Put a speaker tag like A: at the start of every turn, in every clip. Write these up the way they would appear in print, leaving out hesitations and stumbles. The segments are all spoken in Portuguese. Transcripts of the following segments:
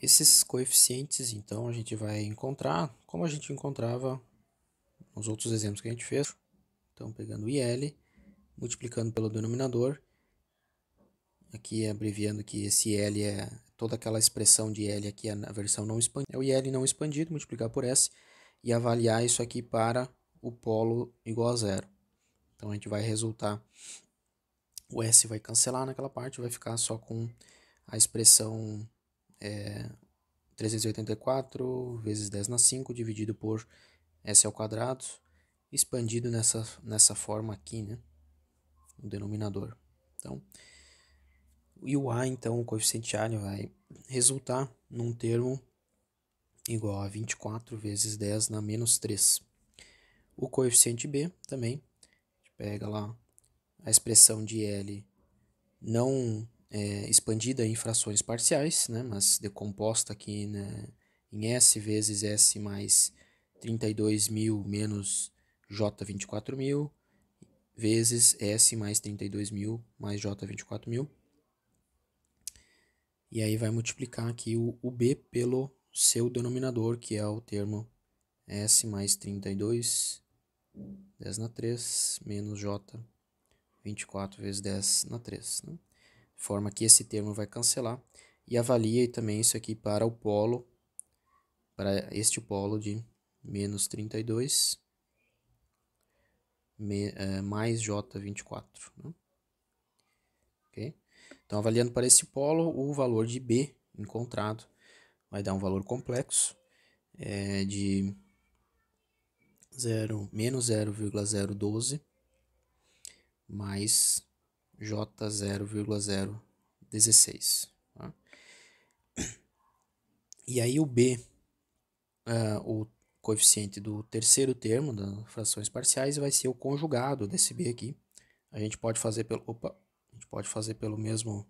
A: Esses coeficientes, então, a gente vai encontrar como a gente encontrava nos outros exemplos que a gente fez. Então, pegando o IL, multiplicando pelo denominador, aqui abreviando que esse L é toda aquela expressão de L aqui, é a versão não expandida, é o IL não expandido, multiplicar por S, e avaliar isso aqui para o polo igual a zero. Então, a gente vai resultar, o S vai cancelar naquela parte, vai ficar só com a expressão 384 vezes 10 na 5 dividido por S ao quadrado, expandido nessa forma aqui, né, no denominador. Então, e o A, então, o coeficiente A vai resultar num termo igual a 24 vezes 10 na menos 3. O coeficiente B também, a gente pega lá a expressão de L não expandida em frações parciais, né, mas decomposta aqui, né, em S vezes S mais 32.000 menos J 24.000 vezes S mais 32.000 mais J 24.000. E aí vai multiplicar aqui o B pelo seu denominador, que é o termo S mais 32, 10 na 3, menos J, 24 vezes 10 na 3. Né? De forma que esse termo vai cancelar. E avalia também isso aqui para o polo, para este polo de menos 32 mais J 24. Né? Okay? Então, avaliando para esse polo, o valor de B encontrado vai dar um valor complexo de menos 0,012 mais J 0,016. Tá? E aí o B, o coeficiente do terceiro termo das frações parciais, vai ser o conjugado desse B aqui. A gente pode fazer pelo mesmo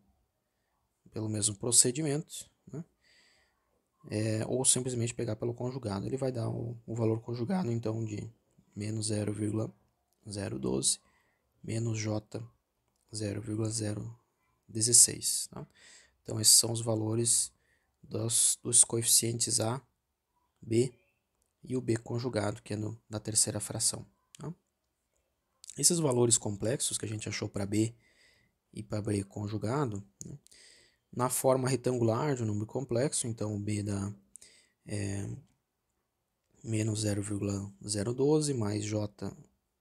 A: procedimento, né? Ou simplesmente pegar pelo conjugado. Ele vai dar o valor conjugado então de menos 0,012 menos J 0,016. Tá? Então esses são os valores dos coeficientes A, B e o B conjugado, que é na terceira fração. Tá? Esses valores complexos que a gente achou para B e para B conjugado, né, na forma retangular de um número complexo, então o B dá menos 0,012 mais J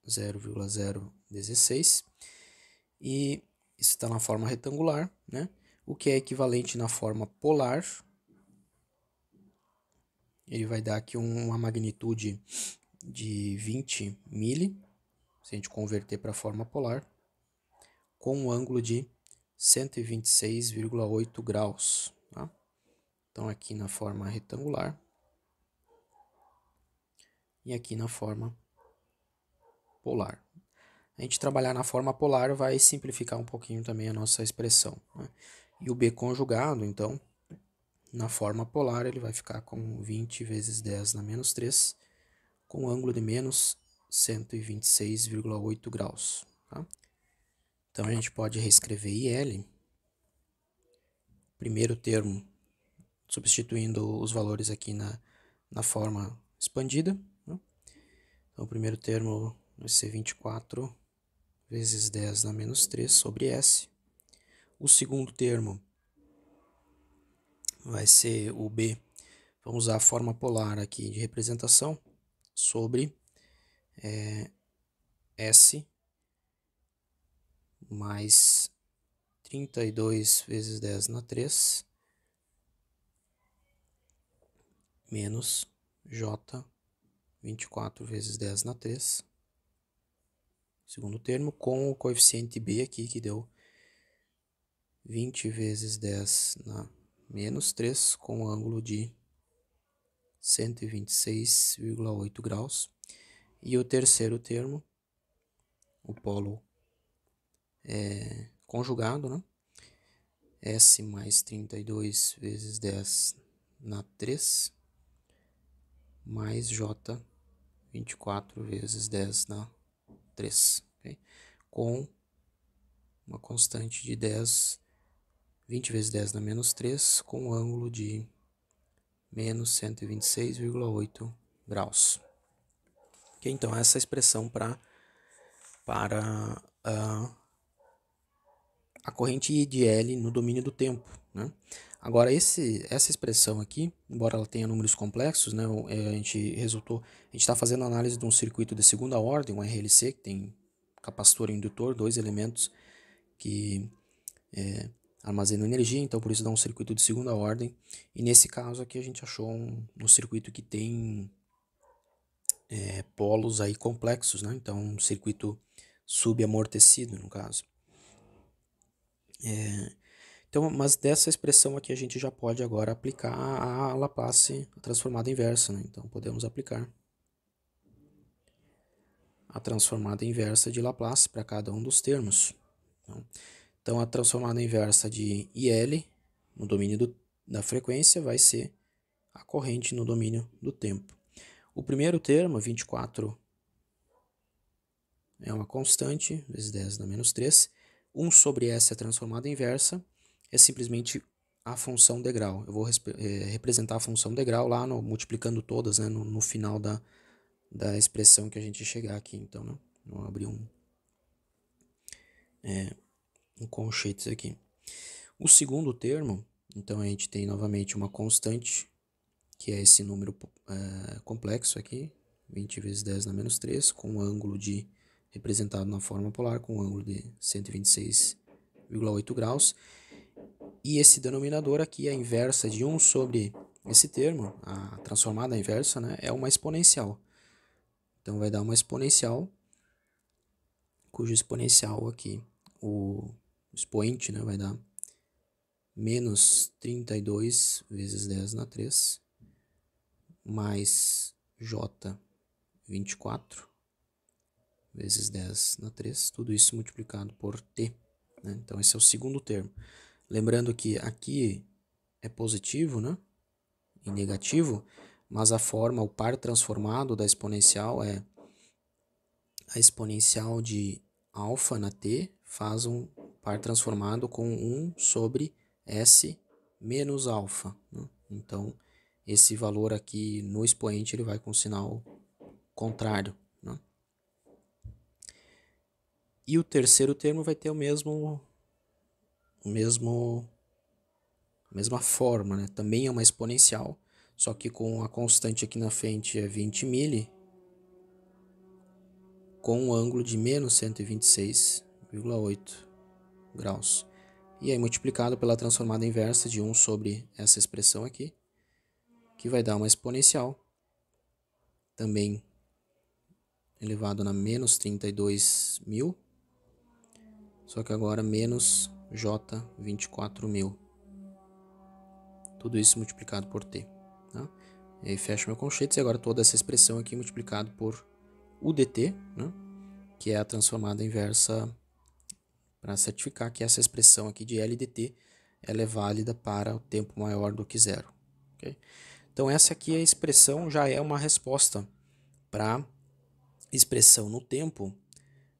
A: 0,016, e isso está na forma retangular, né? O que é equivalente na forma polar. Ele vai dar aqui uma magnitude de 20 mili, se a gente converter para a forma polar, com um ângulo de 126,8 graus. Tá? Então, aqui na forma retangular e aqui na forma polar. A gente trabalhar na forma polar vai simplificar um pouquinho também a nossa expressão. Né? E o B conjugado, então, na forma polar, ele vai ficar com 20 vezes 10 na menos 3, com um ângulo de menos 126,8 graus. Tá? Então, a gente pode reescrever IL, primeiro termo, substituindo os valores aqui na forma expandida. Né? Então, o primeiro termo vai ser 24 vezes 10 na menos 3 sobre S. O segundo termo vai ser o B. Vamos usar a forma polar aqui de representação sobre S mais 32 vezes 10 na 3 menos J 24 vezes 10 na 3. Segundo termo, com o coeficiente B aqui, que deu 20 vezes 10 na menos 3, com ângulo de 126,8 graus. E o terceiro termo, o polo conjugado, né? S mais 32 vezes 10 na 3, mais J 24 vezes 10 na 3, okay? Com uma constante de 10, 20 vezes 10 na menos 3, com um ângulo de menos 126,8 graus. Okay, então, essa é a expressão para a corrente de L no domínio do tempo, né? Agora, essa expressão aqui, embora ela tenha números complexos, né, a gente está fazendo análise de um circuito de segunda ordem, um RLC, que tem capacitor e indutor, dois elementos que armazenam energia, então por isso dá um circuito de segunda ordem. E nesse caso aqui a gente achou um circuito que tem polos aí complexos, né? Então um circuito subamortecido no caso. Então, mas dessa expressão aqui a gente já pode agora aplicar a Laplace transformada inversa, né? Então podemos aplicar a transformada inversa de Laplace para cada um dos termos. Então a transformada inversa de IL no domínio da frequência vai ser a corrente no domínio do tempo. O primeiro termo, 24, é uma constante, vezes 10 na menos 3. 1 sobre S é a transformada inversa, é simplesmente a função degrau. Eu vou representar a função degrau lá multiplicando todas, né, no final da expressão que a gente chegar aqui. Então, né, vou abrir um colchetes aqui. O segundo termo, então a gente tem novamente uma constante, que é esse número complexo aqui, 20 vezes 10 na menos 3, com um ângulo representado na forma polar, com um ângulo de 126,8 graus. E esse denominador aqui, a inversa de 1 sobre esse termo, a transformada inversa, né, é uma exponencial. Então vai dar uma exponencial, cujo exponencial aqui, o expoente, né, vai dar menos 32 vezes 10 na 3, mais J 24 vezes 10 na 3, tudo isso multiplicado por T, né? Então esse é o segundo termo. Lembrando que aqui é positivo, né, e negativo, mas a forma, o par transformado da exponencial é a exponencial de alfa na T faz um par transformado com 1 sobre S menos alfa, né? Então esse valor aqui no expoente ele vai com sinal contrário, né? E o terceiro termo vai ter a mesma forma, né? Também é uma exponencial, só que com a constante aqui na frente é 20 milli, com um ângulo de menos 126,8 graus. E aí multiplicado pela transformada inversa de 1 sobre essa expressão aqui, que vai dar uma exponencial, também elevado na menos 32.000, só que agora menos J 24.000. Tudo isso multiplicado por T. Tá? E aí fecho meu colchetes e agora toda essa expressão aqui multiplicado por UDT, né? Que é a transformada inversa para certificar que essa expressão aqui de LDT ela é válida para o tempo maior do que zero. Okay? Então essa aqui a expressão já é uma resposta para expressão no tempo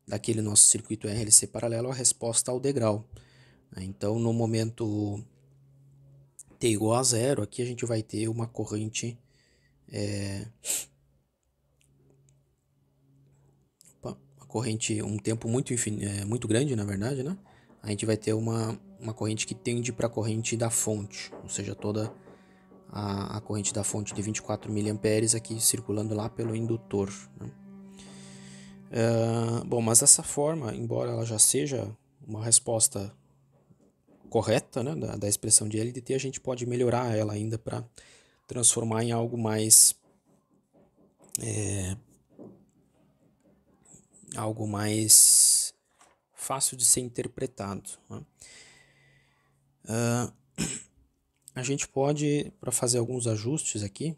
A: daquele nosso circuito RLC paralelo, a resposta ao degrau. Então no momento t igual a zero, aqui a gente vai ter uma corrente um tempo muito grande, na verdade, né? A gente vai ter uma corrente que tende para a corrente da fonte, ou seja, toda a corrente da fonte de 24 mA aqui circulando lá pelo indutor, né? Bom, mas essa forma, embora ela já seja uma resposta correta, né, da expressão de LDT, a gente pode melhorar ela ainda para transformar em algo mais fácil de ser interpretado, né? A gente pode, para fazer alguns ajustes aqui,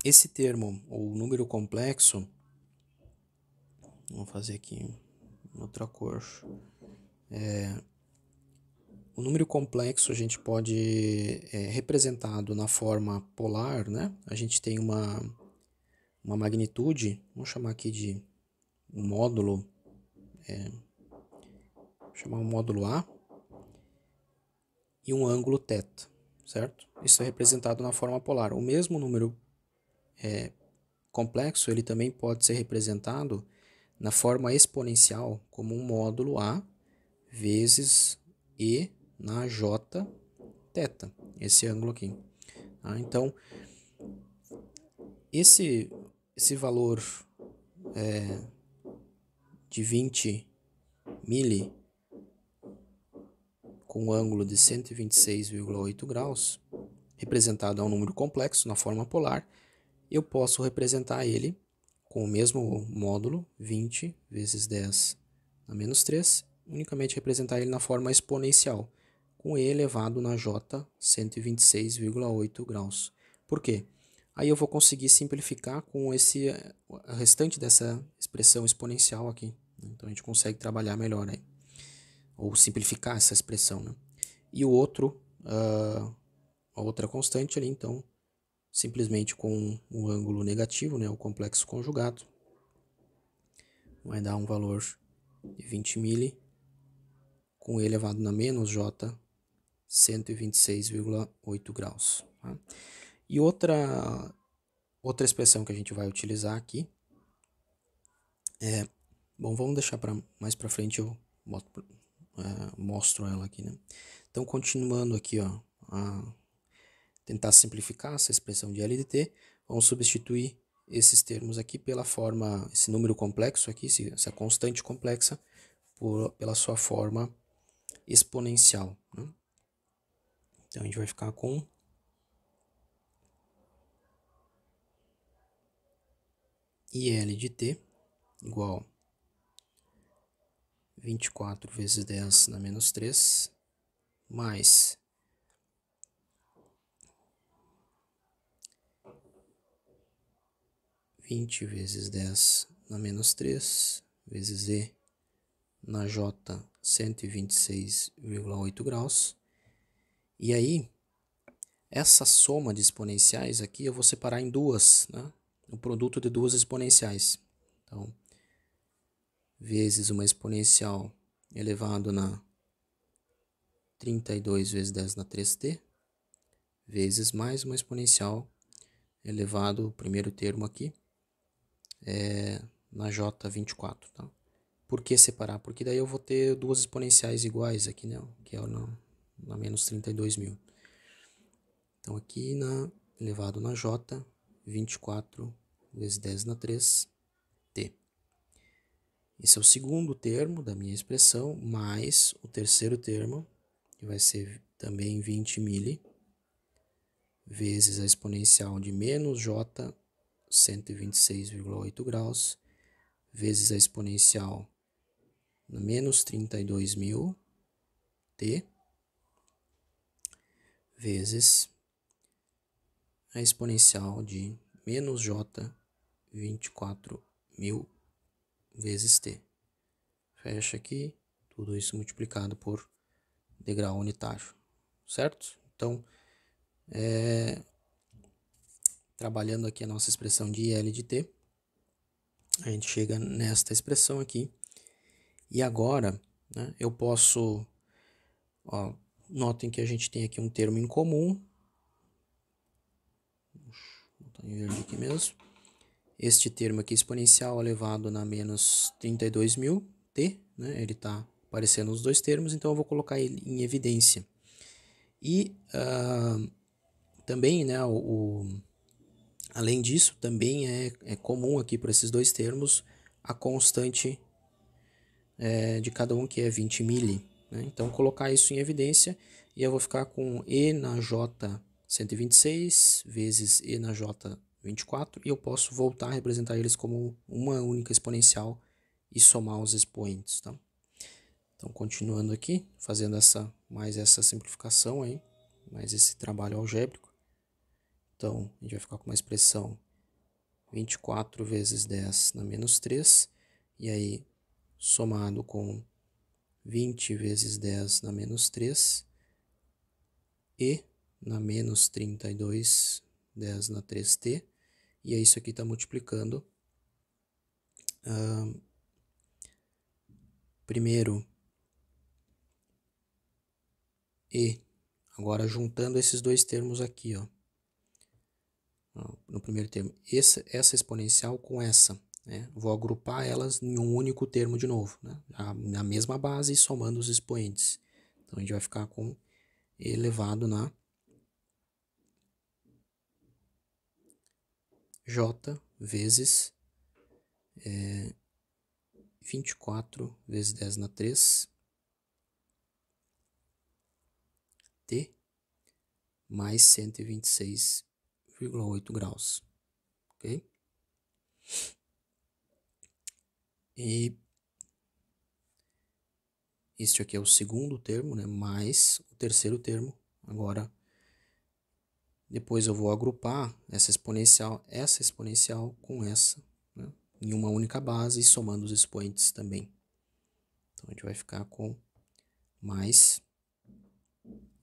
A: esse termo, o número complexo, vamos fazer aqui outra cor. O número complexo a gente pode representado na forma polar, né? A gente tem uma magnitude, vamos chamar aqui de um módulo, chamar um módulo A, e um ângulo θ, certo? Isso é representado na forma polar. O mesmo número complexo, ele também pode ser representado na forma exponencial como um módulo A vezes E na J θ, esse ângulo aqui. Tá? Então, esse valor de 20 mili com um ângulo de 126,8 graus, representado a um número complexo na forma polar, eu posso representar ele com o mesmo módulo, 20 vezes 10 na menos 3, unicamente representar ele na forma exponencial, com e elevado na j 126,8 graus. Por quê? Aí eu vou conseguir simplificar com o restante dessa expressão exponencial aqui. Então a gente consegue trabalhar melhor aí, ou simplificar essa expressão, né? E o outro, a outra constante ali, então, simplesmente com um ângulo negativo, né, o complexo conjugado, vai dar um valor de 20 mili com e elevado na menos j 126,8 graus. Tá? E outra expressão que a gente vai utilizar aqui bom, vamos deixar mais para frente, eu mostro ela aqui, né? Então, continuando aqui, ó, a tentar simplificar essa expressão de L de t, vamos substituir esses termos aqui pela forma, esse número complexo aqui, essa constante complexa, pela sua forma exponencial, né? Então, a gente vai ficar com IL de t igual 24 vezes 10 na menos 3, mais 20 vezes 10 na menos 3, vezes E na J 126,8 graus. E aí, essa soma de exponenciais aqui eu vou separar em duas, né? O produto de duas exponenciais. Então, vezes uma exponencial elevado na 32 vezes 10 na 3t, vezes mais uma exponencial elevado, o primeiro termo aqui, na J24, tá? Por que separar? Porque daí eu vou ter duas exponenciais iguais aqui, né? Que é na menos 32.000. Então aqui elevado na J, 24 vezes 10 na 3, t. Esse é o segundo termo da minha expressão, mais o terceiro termo, que vai ser também 20 mili, vezes a exponencial de menos J, 126,8 graus, vezes a exponencial na menos 32.000, t, vezes a exponencial de menos J, 24.000 vezes t. Fecha aqui, tudo isso multiplicado por degrau unitário, certo? Então, trabalhando aqui a nossa expressão de IL de t, a gente chega nesta expressão aqui. E agora, né, eu posso, ó, notem que a gente tem aqui um termo em comum. Vou botar em verde aqui mesmo. Este termo aqui exponencial elevado na menos 32.000, t, né, ele está aparecendo nos dois termos, então eu vou colocar ele em evidência. E também, né, além disso, também é comum aqui para esses dois termos a constante de cada um, que é 20 mili. Né? Então, colocar isso em evidência, e eu vou ficar com E na J 126 vezes E na J 24, e eu posso voltar a representar eles como uma única exponencial e somar os expoentes. Tá? Então, continuando aqui, fazendo mais essa simplificação aí, mais esse trabalho algébrico. Então, a gente vai ficar com uma expressão 24 vezes 10 na menos 3, e aí somado com 20 vezes 10 na menos 3, e na menos 32, 10 na 3t, e aí isso aqui está multiplicando. Primeiro, e Agora, juntando esses dois termos aqui, ó. No primeiro termo, essa exponencial com essa, né? Vou agrupar elas em um único termo de novo, né? Na mesma base, somando os expoentes. Então, a gente vai ficar com e elevado na j vezes 24 vezes 10 na 3 t mais 126,8 graus, ok? E este aqui é o segundo termo, né, mais o terceiro termo. Agora, depois eu vou agrupar essa exponencial com essa, né, em uma única base, somando os expoentes também. Então, a gente vai ficar com mais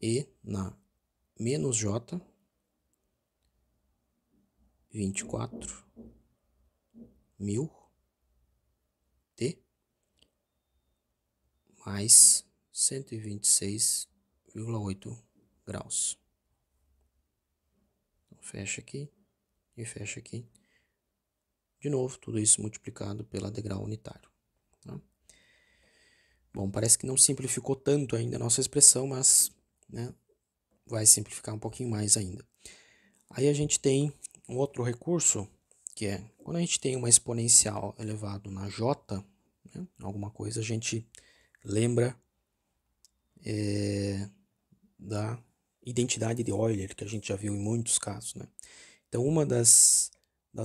A: e na menos j, 24.000 t mais 126,8 graus. Então, fecha aqui e fecha aqui. De novo, tudo isso multiplicado pela degrau unitário. Tá? Bom, parece que não simplificou tanto ainda a nossa expressão, mas, né, vai simplificar um pouquinho mais ainda. Aí a gente tem um outro recurso, que é quando a gente tem uma exponencial elevado na j, né, alguma coisa, a gente lembra da identidade de Euler, que a gente já viu em muitos casos, né? Então, uma das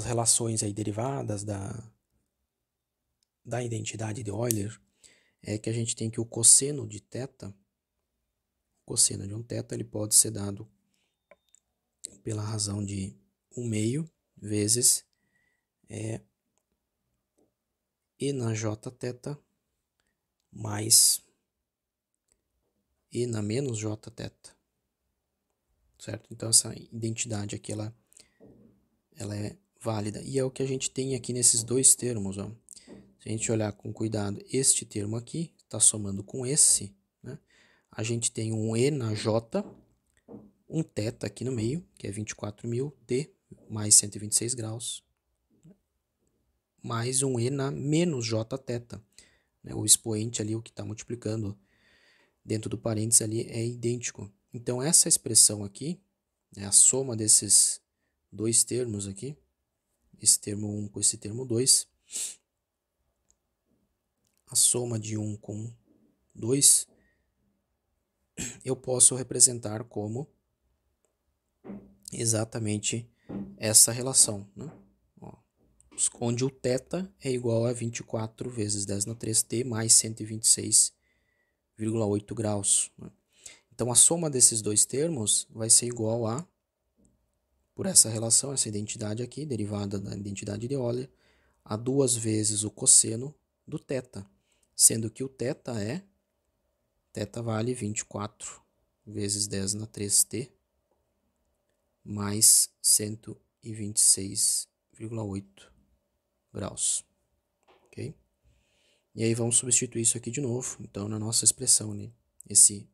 A: relações aí derivadas da identidade de Euler é que a gente tem que o cosseno de θ, cosseno de um θ, ele pode ser dado pela razão de 1/2 vezes e na jθ mais e na menos jθ, certo? Então, essa identidade aqui, ela é válida. E é o que a gente tem aqui nesses dois termos, ó. Se a gente olhar com cuidado, este termo aqui está somando com esse, né? A gente tem um e na j, um θ aqui no meio, que é 24.000 t mais 126 graus, mais um e na menos jθ, né? O expoente ali, o que está multiplicando dentro do parênteses ali, é idêntico. Então, essa expressão aqui, né, a soma desses dois termos aqui, esse termo 1 com esse termo 2, a soma de 1 com 2, eu posso representar como exatamente essa relação, né? Ó, onde o θ é igual a 24 vezes 10 na 3t mais 126,8 graus, né? Então, a soma desses dois termos vai ser igual a, por essa relação, essa identidade aqui, derivada da identidade de Euler, a 2 vezes o cosseno do θ, sendo que o θ vale 24 vezes 10 na 3t mais 126,8 graus, ok? E aí vamos substituir isso aqui de novo, então na nossa expressão, né? Esse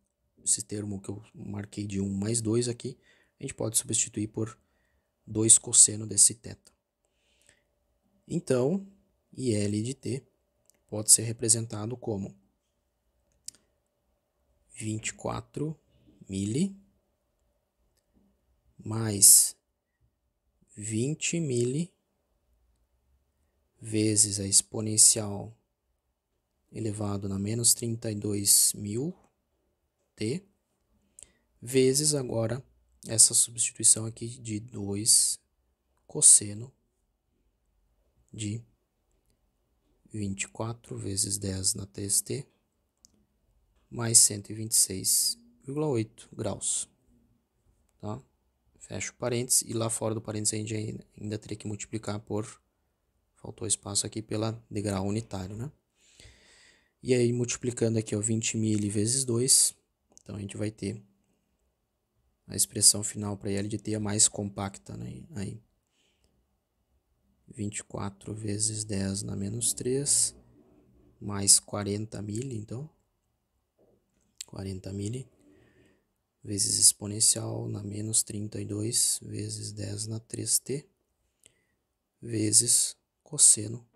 A: termo que eu marquei de 1 mais 2 aqui, a gente pode substituir por 2 cosseno desse θ. Então, IL de t pode ser representado como 24 mili mais 20 mili vezes a exponencial elevado na menos 32.000 t, vezes agora essa substituição aqui de 2 cosseno de 24 vezes 10 na 3t mais 126,8 graus. Tá? Fecha o parênteses e lá fora do parênteses a gente ainda teria que multiplicar por, faltou espaço aqui, pela degrau unitário, né? E aí multiplicando aqui, ó, 20 mil vezes 2, então a gente vai ter a expressão final para L de t mais compacta, né? Aí 24 vezes 10 na menos 3, mais 40 mil, então 40 mil vezes exponencial na menos 32 vezes 10 na 3t vezes cosseno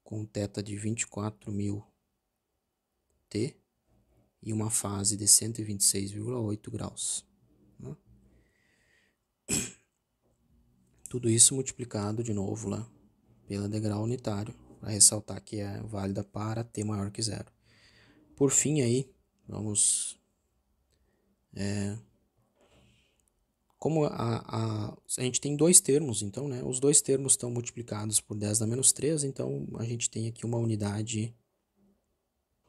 A: com θ de 24.000 t e uma fase de 126,8 graus. Né? Tudo isso multiplicado de novo lá pela degrau unitário, para ressaltar que é válida para t maior que zero. Por fim aí, vamos... como a gente tem dois termos, então, né? Os dois termos estão multiplicados por 10 na menos 3, então a gente tem aqui uma unidade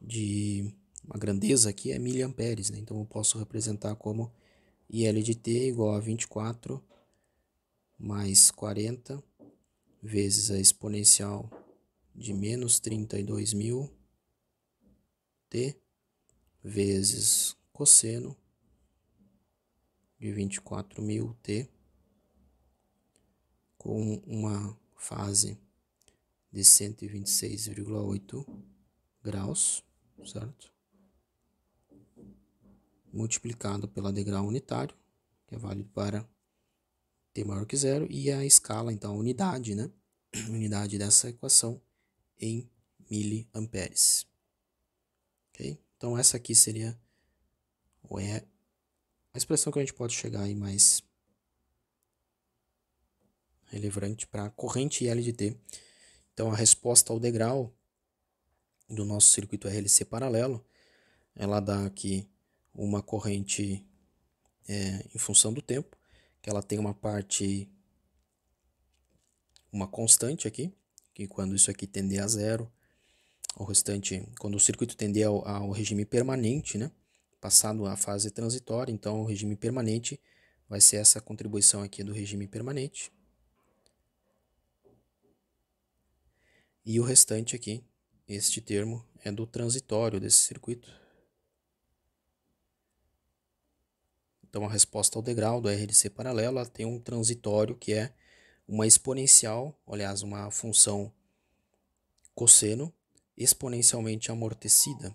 A: de... uma grandeza aqui é miliamperes, né? Então eu posso representar como IL de t igual a 24 mais 40 vezes a exponencial de menos 32.000 t vezes cosseno de 24.000 t com uma fase de 126,8 graus, certo? Multiplicado pela degrau unitário, que é válido para t maior que zero, e a escala, então a unidade, né? A unidade dessa equação em miliamperes. Ok? Então essa aqui seria a expressão que a gente pode chegar aí mais relevante para a corrente IL de t. Então a resposta ao degrau do nosso circuito RLC paralelo, ela dá aqui uma corrente em função do tempo, que ela tem uma parte, uma constante aqui, que quando isso aqui tender a zero, o restante, quando o circuito tender ao regime permanente, né, passado a fase transitória, então o regime permanente vai ser essa contribuição aqui do regime permanente. E o restante aqui, este termo, é do transitório desse circuito. Então a resposta ao degrau do RLC paralelo ela tem um transitório que é uma exponencial, aliás, uma função cosseno exponencialmente amortecida.